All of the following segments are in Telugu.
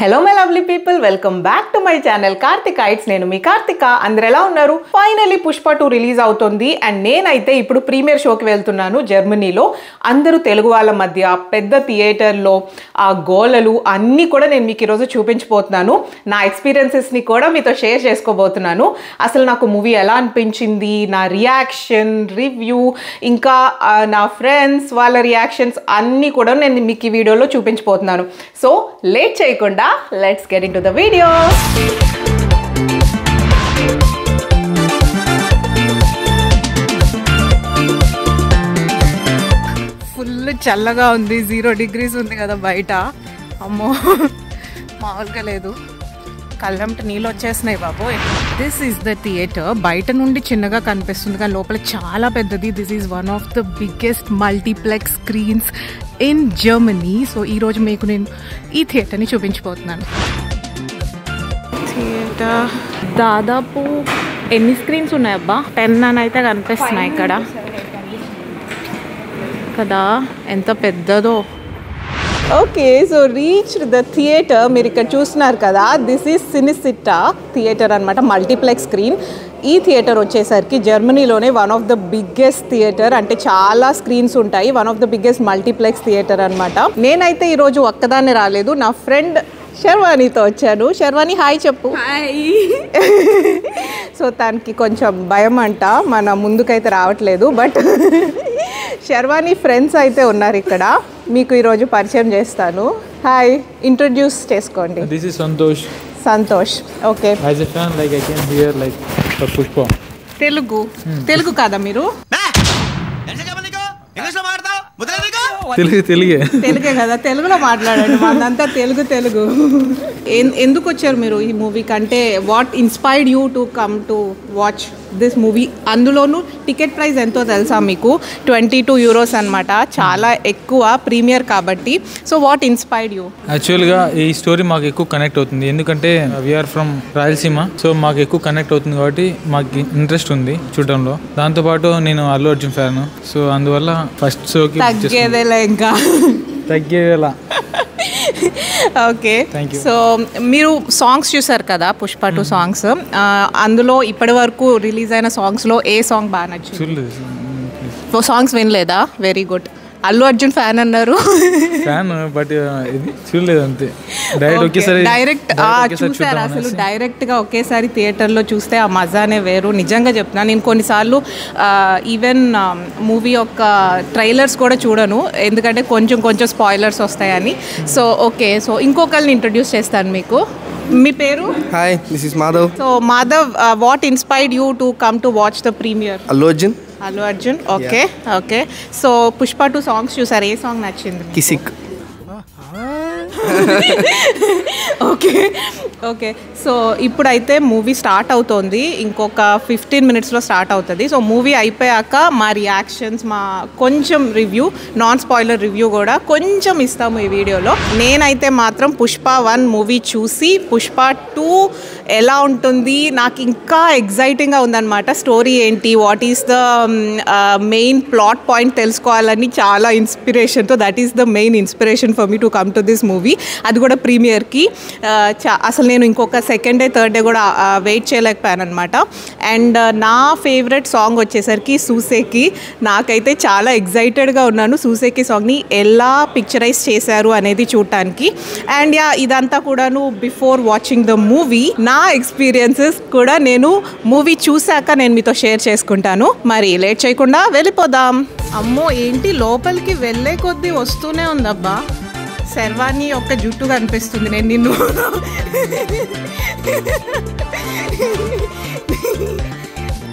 Hello my lovely people, welcome back to my channel Karthikites. నేను మీ కార్తిక. అందరు ఎలా ఉన్నారు? ఫైనలీ పుష్ప 2 రిలీజ్ అవుతుంది అండ్ నేనైతే ఇప్పుడు ప్రీమియర్ షోకి వెళ్తున్నాను జర్మనీలో. అందరూ తెలుగు వాళ్ళ మధ్య పెద్ద థియేటర్లో ఆ గోలలు అన్నీ కూడా నేను మీకు ఈరోజు చూపించబోతున్నాను. నా ఎక్స్పీరియన్సెస్ని కూడా మీతో షేర్ చేసుకోబోతున్నాను. అసలు నాకు మూవీ ఎలా అనిపించింది, నా రియాక్షన్, రివ్యూ, ఇంకా నా ఫ్రెండ్స్ వాళ్ళ రియాక్షన్స్ అన్నీ కూడా నేను మీకు ఈ వీడియోలో చూపించబోతున్నాను. సో లేట్ చేయకుండా let's get into the video. Full చల్లగా ఉంది, 0 degrees ఉంది కదా బయట. అమ్మో మామూలుగా లేదు, కళ్ళంట నీళ్ళు వచ్చేస్తున్నాయి బాబోయ్. This is the theatre. బయట నుండి చిన్నగా కనిపిస్తుంది కానీ లోపల చాలా పెద్దది. This is one of the biggest multiplex screens in Germany. So ఈరోజు మీకు నేను ఈ థియేటర్ని చూపించబోతున్నాను. థియేటర్ దాదాపు ఎన్ని స్క్రీన్స్ ఉన్నాయబ్బా? 10 అని అయితే కనిపిస్తున్నాయి ఇక్కడ కదా, ఎంత పెద్దదో. Okay, so reached the theatre. మీరు ఇక్కడ చూస్తున్నారు కదా, దిస్ ఈజ్ సినిసిటా థియేటర్ అనమాట, మల్టీప్లెక్స్ స్క్రీన్. ఈ థియేటర్ వచ్చేసరికి జర్మనీలోనే one of the biggest theatre, అంటే చాలా స్క్రీన్స్ ఉంటాయి. One of the biggest multiplex theatre అనమాట. నేనైతే ఈరోజు ఒక్కదాన్ని రాలేదు, నా ఫ్రెండ్ శర్వాణితో వచ్చాను. శర్వాణి హాయ్ చెప్పు. హాయ్. సో తనకి కొంచెం భయం అంట, మన ముందుకైతే రావట్లేదు. బట్ శర్వాణి ఫ్రెండ్స్ అయితే ఉన్నారు ఇక్కడ, మీకు ఈరోజు పరిచయం చేస్తాను. హాయ్, ఇంట్రడ్యూస్ చేసుకోండి. This is Santosh. Santosh. Okay. As a fan, like I came here like for Pushpa. Telugu కాదా మీరు? తెలుగే కదా, తెలుగులో మాట్లాడండి. మాదంతా తెలుగు. ఎందుకు వచ్చారు మీరు ఈ మూవీకి? అంటే what inspired you to come to watch this movie? అందులోనూ టికెట్ ప్రైస్ ఎంతో తెలుసా మీకు? 22 euros అనమాట, చాలా ఎక్కువ, ప్రీమియర్ కాబట్టి. So what inspired you? యాక్చువల్గా ఈ స్టోరీ మాకు ఎక్కువ కనెక్ట్ అవుతుంది, ఎందుకంటే వీఆర్ ఫ్రమ్ రాయలసీమ. సో మాకు ఎక్కువ కనెక్ట్ అవుతుంది కాబట్టి మాకు ఇంట్రెస్ట్ ఉంది చూడడంలో. దాంతోపాటు నేను అల్లు అర్జున్ ఫ్యాన్, సో అందువల్ల ఫస్ట్ షోకి తగ్గేదేలా ఇంకా తగ్గేలా. ఓకే, సో మీరు సాంగ్స్ చూసారు కదా, పుష్ప 2 సాంగ్స్. అందులో ఇప్పటి వరకు రిలీజ్ అయిన సాంగ్స్లో ఏ సాంగ్ బాగా నచ్చింది? చూడలేదు, సాంగ్స్ వినలేదా? Very good. Allu Arjun fan అన్నారు. ఫ్యాన్ బట్ ఇది చూడలేదు అంతే. డైరెక్ట్ చూసారు అసలు డైరెక్ట్ గా ఒకేసారి థియేటర్లో చూస్తే ఆ మజానే వేరు. నిజంగా చెప్తున్నాను, నేను కొన్నిసార్లు ఈవెన్ మూవీ యొక్క ట్రైలర్స్ కూడా చూడను, ఎందుకంటే కొంచెం స్పాయిలర్స్ వస్తాయని. సో ఓకే, సో ఇంకొకరిని ఇంట్రడ్యూస్ చేస్తాను మీకు. మీ పేరు? Hi, this is Madhav. So Madhav, what inspired you to come to watch the premiere? Allu Arjun. Okay. So Pushpa 2 songs చూసారు, ఏ సాంగ్ నచ్చింది? కిసిక్. ఓకే. సో ఇప్పుడైతే మూవీ స్టార్ట్ అవుతోంది, ఇంకొక 15 minutesలో స్టార్ట్ అవుతుంది. సో మూవీ అయిపోయాక మా రియాక్షన్స్, మా కొంచెం రివ్యూ, నాన్ స్పాయిలర్ రివ్యూ కూడా కొంచెం ఇస్తాము ఈ వీడియోలో. నేనైతే మాత్రం పుష్ప 1 మూవీ చూసి పుష్ప 2 ఎలా ఉంటుంది, నాకు ఇంకా ఎగ్జైటింగ్గా ఉందన్నమాట. స్టోరీ ఏంటి, what is the main plot point తెలుసుకోవాలని చాలా ఇన్స్పిరేషన్తో, that is the main inspiration for me to come to this movie. అది కూడా ప్రీమియర్కి. అసలు నేను ఇంకొక 2nd డే 3rd డే కూడా వెయిట్ చేయలేకపోయాను అనమాట. అండ్ నా ఫేవరెట్ సాంగ్ వచ్చేసరికి సూసేకి. నాకైతే చాలా ఎగ్జైటెడ్గా ఉన్నాను సూసేకి సాంగ్ని ఎలా పిక్చరైజ్ చేశారు అనేది చూడటానికి. అండ్ ఇదంతా కూడాను బిఫోర్ వాచింగ్ ద మూవీ. నా ఎక్స్పీరియన్సెస్ కూడా నేను మూవీ చూశాక నేను మీతో షేర్ చేసుకుంటాను. మరి లేట్ చేయకుండా వెళ్ళిపోదాం. అమ్మో ఏంటి, లోపలికి వెళ్ళే కొద్దీ వస్తూనే ఉందబ్బా. శర్వాణి యొక్క జుట్టు కనిపిస్తుంది, నేను నిన్ను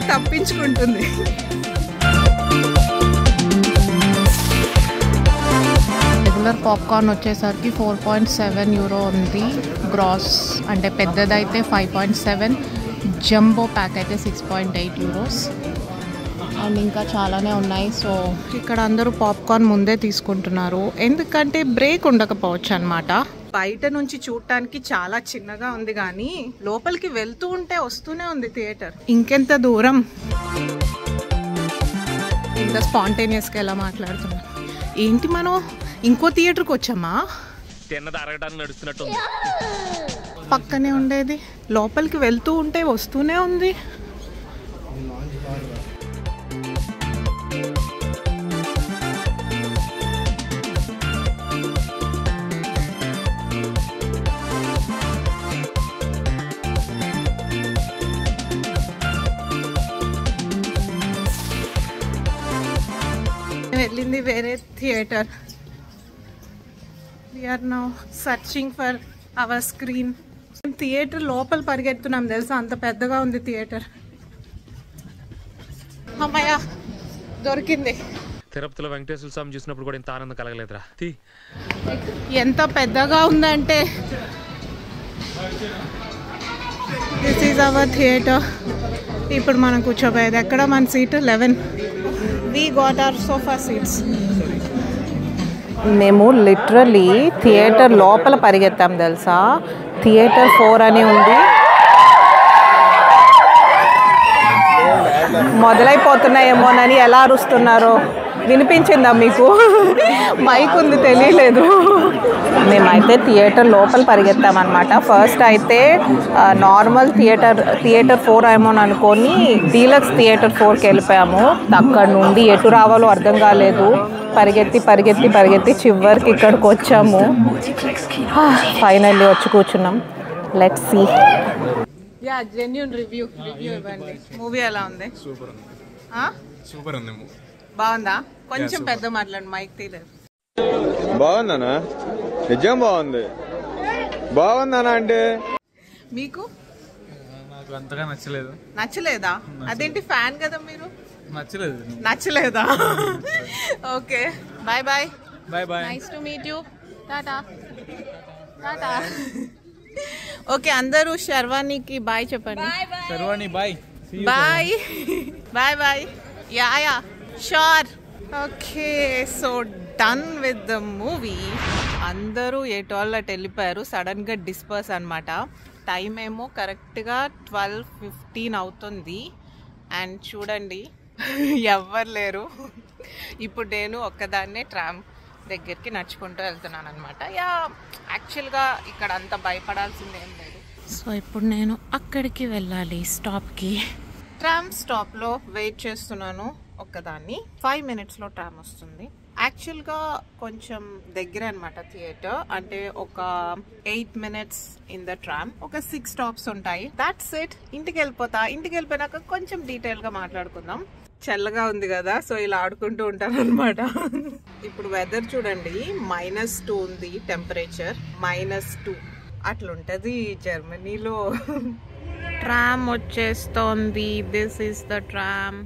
తప్పించుకుంటుంది. రెగ్యులర్ పాప్కార్న్ వచ్చేసరికి 4.7 euro ఉంది గ్రాస్, అంటే పెద్దదైతే 5.7, జంబో ప్యాక్ అయితే 6.8 euros. అండ్ ఇంకా చాలానే ఉన్నాయి. సో ఇక్కడ అందరూ పాప్కార్న్ ముందే తీసుకుంటున్నారు, ఎందుకంటే బ్రేక్ ఉండకపోవచ్చు అనమాట. బయట నుంచి చూడటానికి చాలా చిన్నగా ఉంది కానీ లోపలికి వెళ్తూ ఉంటే వస్తూనే ఉంది థియేటర్. ఇంకెంత దూరం, ఇంత స్పాంటేనియస్గా ఎలా మాట్లాడుతున్నాం ఏంటి, మనం ఇంకో థియేటర్కి వచ్చామా? తిన్నది అరగడానికి నడుస్తున్నట్టుంది. పక్కనే ఉండేది లోపలికి వెళ్తూ ఉంటే వస్తూనే ఉంది. వెళ్ళింది వేరే theatre. We are now searching for our screen. Theatre లోపల పరిగెత్తున్నాం తెలుసా, అంత పెద్దగా ఉంది థియేటర్. అమ్మయ్య దొరికింది. తిరుపతిలో వెంకటేశ్వర స్వామి చూసినప్పుడు కూడా ఇంత ఆనందం కలగలేదురా. ఎంత పెద్దగా ఉందంటే దిస్ ఈజ్ అవర్ థియేటర్. ఇప్పుడు మనం కూర్చోబోయేది ఎక్కడ, మన seat 11. We got our sofa seats. మేము లిటరలీ థియేటర్ లోపల పరిగెత్తాం తెలుసా. థియేటర్ 4 అని ఉంది. మొదలైపోతున్నాయేమోనని ఎలా అరుస్తున్నారో వినిపించిందా మీకు? మైక్ ఉంది తెలియలేదు. మేమైతే థియేటర్ లోపల పరిగెత్తామన్నమాట. ఫస్ట్ అయితే నార్మల్ థియేటర్ 4 ఏమో అనుకొని డీలక్స్ థియేటర్ 4కి వెళ్ళిపోయాము. అక్కడ నుండి ఎటు రావాలో అర్థం కాలేదు. పరిగెత్తి చివరికి ఇక్కడికి వచ్చాము. ఫైనల్లీ వచ్చి కూర్చున్నాం. Let's see. Yeah genuine review ఇవ్వండి. మూవీ ఎలా ఉంది? సూపర్ ఉంది. బాగుందా? కొంచెం పెద్ద మాట్లాడు, మైక్ తీయలేదు. బాగుందనా? నిజం బాగుంది. బాగుందనా అంటే మీకు నాకు అంతగా నచ్చలేదు. నచ్చలేదా? అదేంటి ఫ్యాన్ కదా మీరు. నచ్చలేదా? Okay bye bye. Nice to meet you. టాటా. ఓకే అందరూ శర్వాణికి బాయ్ చెప్పండి. Sharvani bye. Bye. Yeah sure. Okay so done with the movie. అందరూ ఎటోళ్ళట్ వెళ్ళిపోయారు. సడన్గా డిస్పర్స్ అనమాట. టైం ఏమో కరెక్ట్గా 12:15 అవుతుంది. అండ్ చూడండి ఎవ్వరు లేరు. ఇప్పుడు నేను ఒక్కదాన్నే ట్రామ్ దగ్గరికి నడుచుకుంటూ వెళ్తున్నాను అనమాట. యాక్చువల్గా ఇక్కడ అంత భయపడాల్సింది ఏం లేదు. సో ఇప్పుడు నేను అక్కడికి వెళ్ళాలి, స్టాప్కి. ట్రామ్ స్టాప్లో వెయిట్ చేస్తున్నాను ఒక్కదాన్ని. 5 minutesలో ట్రామ్ వస్తుంది. యాక్చువల్గా కొంచెం దగ్గర అనమాట థియేటర్. అంటే ఒక 8 minutes ఇన్ ద ట్రామ్. ఒక 6 stops ఉంటాయి. That's it. ఇంటికి వెళ్ళిపోయినాక కొంచెం డీటెయిల్గా మాట్లాడుకుందాం. చల్లగా ఉంది కదా, సో ఇలా ఆడుకుంటూ ఉంటాను అనమాట. ఇప్పుడు వెదర్ చూడండి, -2 ఉంది టెంపరేచర్. -2 అట్లుంటది జర్మనీలో. ట్రామ్ వచ్చేస్తోంది. This is the tram.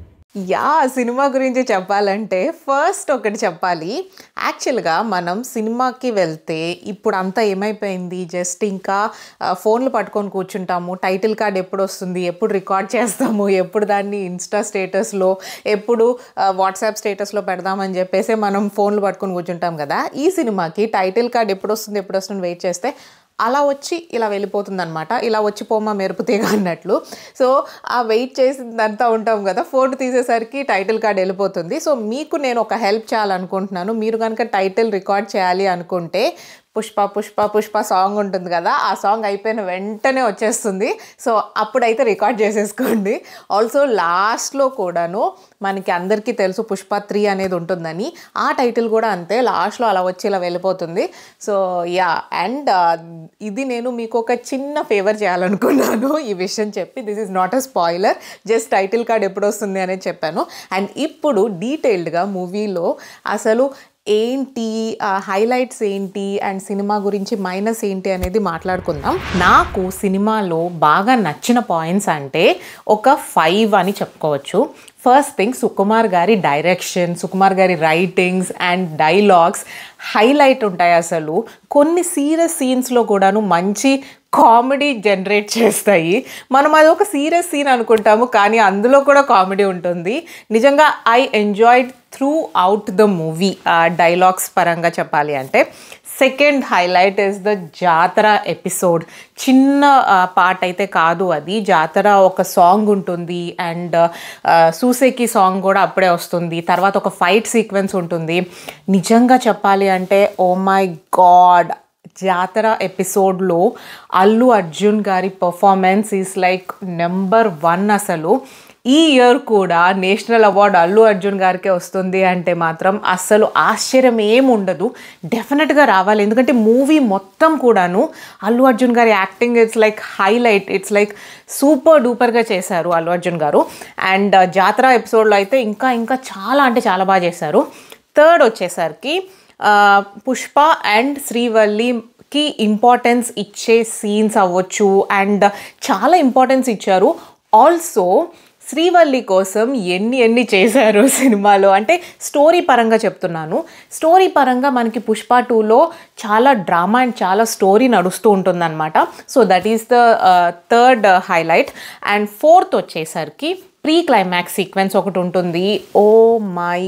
సినిమా గురించి చెప్పాలంటే ఫస్ట్ ఒకటి చెప్పాలి. యాక్చువల్గా మనం సినిమాకి వెళ్తే ఇప్పుడు అంతా ఏమైపోయింది, జస్ట్ ఇంకా ఫోన్లు పట్టుకొని కూర్చుంటాము. టైటిల్ కార్డ్ ఎప్పుడు వస్తుంది, ఎప్పుడు రికార్డ్ చేస్తాము, ఎప్పుడు దాన్ని ఇన్స్టా స్టేటస్లో, ఎప్పుడు వాట్సాప్ స్టేటస్లో పెడదామని చెప్పేసి మనం ఫోన్లు పట్టుకొని కూర్చుంటాం కదా. ఈ సినిమాకి టైటిల్ కార్డ్ ఎప్పుడు వస్తుంది వెయిట్ చేస్తే అలా వచ్చి ఇలా వెళ్ళిపోతుంది అనమాట. ఇలా వచ్చిపోమా మెరుపు తీగ అన్నట్లు. సో ఆ వెయిట్ చేసిందంతా ఉంటాం కదా, ఫోటో తీసేసరికి టైటిల్ కార్డ్ వెళ్ళిపోతుంది. సో మీకు నేను ఒక హెల్ప్ చేయాలనుకుంటున్నాను. మీరు కనుక టైటిల్ రికార్డ్ చేయాలి అనుకుంటే పుష్ప పుష్ప పుష్ప సాంగ్ ఉంటుంది కదా, ఆ సాంగ్ అయిపోయిన వెంటనే వచ్చేస్తుంది. సో అప్పుడైతే రికార్డ్ చేసేసుకోండి. ఆల్సో లాస్ట్లో కూడాను మనకి అందరికీ తెలుసు పుష్ప 3 అనేది ఉంటుందని. ఆ టైటిల్ కూడా అంతే, లాస్ట్లో అలా వచ్చి ఇలా వెళ్ళిపోతుంది. సో అండ్ ఇది నేను మీకు ఒక చిన్న ఫేవర్ చేయాలనుకున్నాను ఈ విషయం చెప్పి. This is not a spoiler, just title card ఎప్పుడు వస్తుంది అనేది చెప్పాను. అండ్ ఇప్పుడు డీటెయిల్డ్గా మూవీలో అసలు ఏంటి, హైలైట్స్ ఏంటి అండ్ సినిమా గురించి మైనస్ ఏంటి అనేది మాట్లాడుకుందాం. నాకు సినిమాలో బాగా నచ్చిన పాయింట్స్ అంటే ఒక 5 అని చెప్పుకోవచ్చు. ఫస్ట్ థింగ్, సుకుమార్ గారి డైరెక్షన్, సుకుమార్ గారి రైటింగ్స్ అండ్ డైలాగ్స్ హైలైట్ ఉంటాయి. అసలు కొన్ని సీరియస్ సీన్స్లో కూడాను మంచి కామెడీ జనరేట్ చేస్తాయి. మనం అది ఒక సీరియస్ సీన్ అనుకుంటాము, కానీ అందులో కూడా కామెడీ ఉంటుంది. నిజంగా I enjoyed through out the movie. Dialogues పరంగా చెప్పాలి అంటే సెకండ్ హైలైట్ ఇస్ ద జాతర ఎపిసోడ్. చిన్న పార్ట్ అయితే కాదు అది. జాతర ఒక సాంగ్ ఉంటుంది అండ్ సూసేకి సాంగ్ కూడా అప్పుడే వస్తుంది. తర్వాత ఒక ఫైట్ సీక్వెన్స్ ఉంటుంది. నిజంగా చెప్పాలి అంటే ఓ మై గాడ్, జాతర ఎపిసోడ్లో అల్లు అర్జున్ గారి పర్ఫార్మెన్స్ ఈజ్ లైక్ నెంబర్ 1 అసలు. ఈ ఇయర్ కూడా నేషనల్ అవార్డు అల్లు అర్జున్ గారికే వస్తుంది అంటే మాత్రం అస్సలు ఆశ్చర్యం ఏమి ఉండదు. డెఫినెట్గా రావాలి, ఎందుకంటే మూవీ మొత్తం కూడాను అల్లు అర్జున్ గారి acting it's like highlight. It's like super డూపర్గా చేశారు అల్లు అర్జున్ గారు. అండ్ జాతర ఎపిసోడ్లో అయితే ఇంకా చాలా అంటే చాలా బాగా చేశారు. థర్డ్ వచ్చేసరికి పుష్ప అండ్ శ్రీవల్లికి ఇంపార్టెన్స్ ఇచ్చే సీన్స్ అవ్వచ్చు, అండ్ చాలా ఇంపార్టెన్స్ ఇచ్చారు. ఆల్సో శ్రీవల్లి కోసం ఎన్ని చేశారు సినిమాలో అంటే స్టోరీ పరంగా చెప్తున్నాను. స్టోరీ పరంగా మనకి పుష్ప 2లో చాలా డ్రామా అండ్ చాలా స్టోరీ నడుస్తూ ఉంటుందన్నమాట. So that is the third highlight. And fourth వచ్చేసరికి ప్రీ క్లైమాక్స్ సీక్వెన్స్ ఒకటి ఉంటుంది. ఓ మై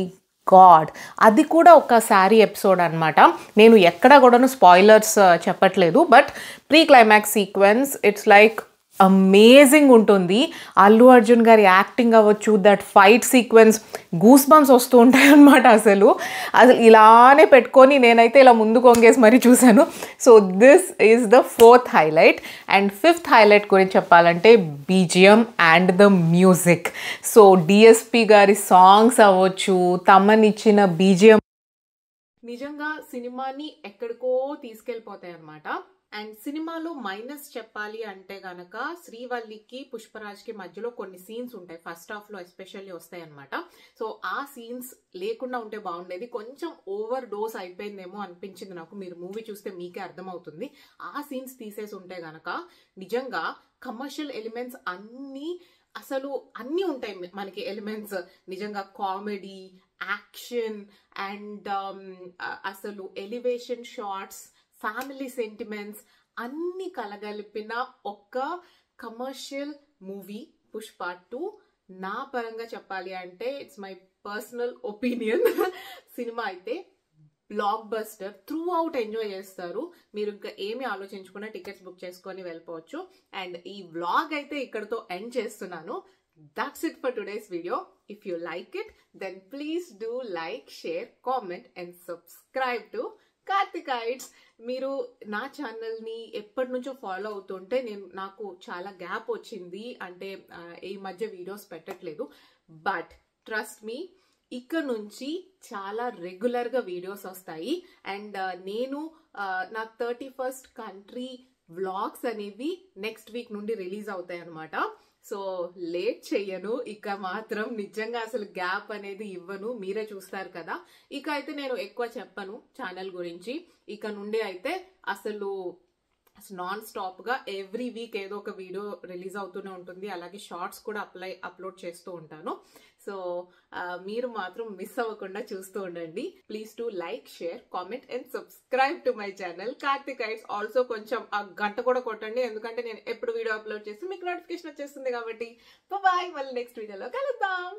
గాడ్, అది కూడా ఒక శారీ ఎపిసోడ్ అనమాట. నేను ఎక్కడ కూడాను స్పాయిలర్స్ చెప్పట్లేదు, but pre climax sequence it's like amazing ఉంటుంది. అల్లు అర్జున్ గారి యాక్టింగ్ అవ్వచ్చు, that fight sequence goose bumps వస్తూ ఉంటాయి అన్నమాట. అసలు ఇలానే పెట్టుకొని నేనైతే ఇలా ముందుకు వంగేసి మరీ చూశాను. So this is the fourth highlight. And fifth highlight గురించి చెప్పాలంటే BGM and the music. So DSP గారి సాంగ్స్ అవ్వచ్చు, తమనిచ్చిన బీజిఎం నిజంగా సినిమాని ఎక్కడికో తీసుకెళ్ళిపోతాయి అన్నమాట. అండ్ సినిమాలో మైనస్ చెప్పాలి అంటే కనుక శ్రీవల్లికి పుష్పరాజ్కి మధ్యలో కొన్ని సీన్స్ ఉంటాయి, ఫస్ట్ హాఫ్లో ఎస్పెషల్లీ వస్తాయి అనమాట. సో ఆ సీన్స్ లేకుండా ఉంటే బాగుండేది. కొంచెం ఓవర్ డోస్ అయిపోయిందేమో అనిపించింది నాకు. మీరు మూవీ చూస్తే మీకే అర్థమవుతుంది. ఆ సీన్స్ తీసేసి ఉంటే కనుక నిజంగా కమర్షియల్ ఎలిమెంట్స్ అన్నీ ఉంటాయి మనకి ఎలిమెంట్స్. నిజంగా కామెడీ, యాక్షన్ అండ్ అసలు ఎలివేషన్ షాట్స్, ఫ్యామిలీ సెంటిమెంట్స్ అన్ని కలగలిపిన ఒక కమర్షియల్ మూవీ పుష్ప 2. నా పరంగా చెప్పాలి అంటే ఇట్స్ మై పర్సనల్ ఒపీనియన్. సినిమా అయితే blockbuster, throughout enjoy చేస్తారు. మీరు ఇంకా ఏమి ఆలోచించకుండా టికెట్స్ బుక్ చేసుకొని వెళ్ళిపోవచ్చు. అండ్ ఈ వ్లాగ్ అయితే ఇక్కడతో ఎండ్ చేస్తున్నాను. That's it for today's video. If you like it, then please do like, share, comment and subscribe to కార్తికైట్స్. మీరు నా ఛానల్ని ఎప్పటి నుంచో ఫాలో అవుతుంటే నాకు చాలా గ్యాప్ వచ్చింది, అంటే ఈ మధ్య వీడియోస్ పెట్టట్లేదు. బట్ ట్రస్ట్ మీ, ఇక్కడ నుంచి చాలా రెగ్యులర్గా వీడియోస్ వస్తాయి. అండ్ నేను నా 31st కంట్రీ వ్లాగ్స్ అనేవి నెక్స్ట్ వీక్ నుండి రిలీజ్ అవుతాయి అనమాట. సో లేట్ చెయ్యను, ఇక మాత్రం నిజంగా అసలు గ్యాప్ అనేది ఇవ్వను, మీరే చూస్తారు కదా. ఇక అయితే నేను ఎక్కువ చెప్పను ఛానల్ గురించి. ఇక నుండి అయితే అసలు నాన్ స్టాప్గా ఎవ్రీ వీక్ ఏదో ఒక వీడియో రిలీజ్ అవుతూనే ఉంటుంది. అలాగే షార్ట్స్ కూడా అప్లోడ్ చేస్తూ ఉంటాను. సో మీరు మాత్రం మిస్ అవ్వకుండా చూస్తూ ఉండండి. Please to like, share, comment and subscribe to my channel Karthikites. Also కొంచెం ఆ గంట కూడా కొట్టండి, ఎందుకంటే నేను ఎప్పుడు వీడియో అప్లోడ్ చేస్తే మీకు నోటిఫికేషన్ వచ్చేస్తుంది కాబట్టి. బాయ్, మళ్ళీ నెక్స్ట్ వీడియోలో కలుద్దాం.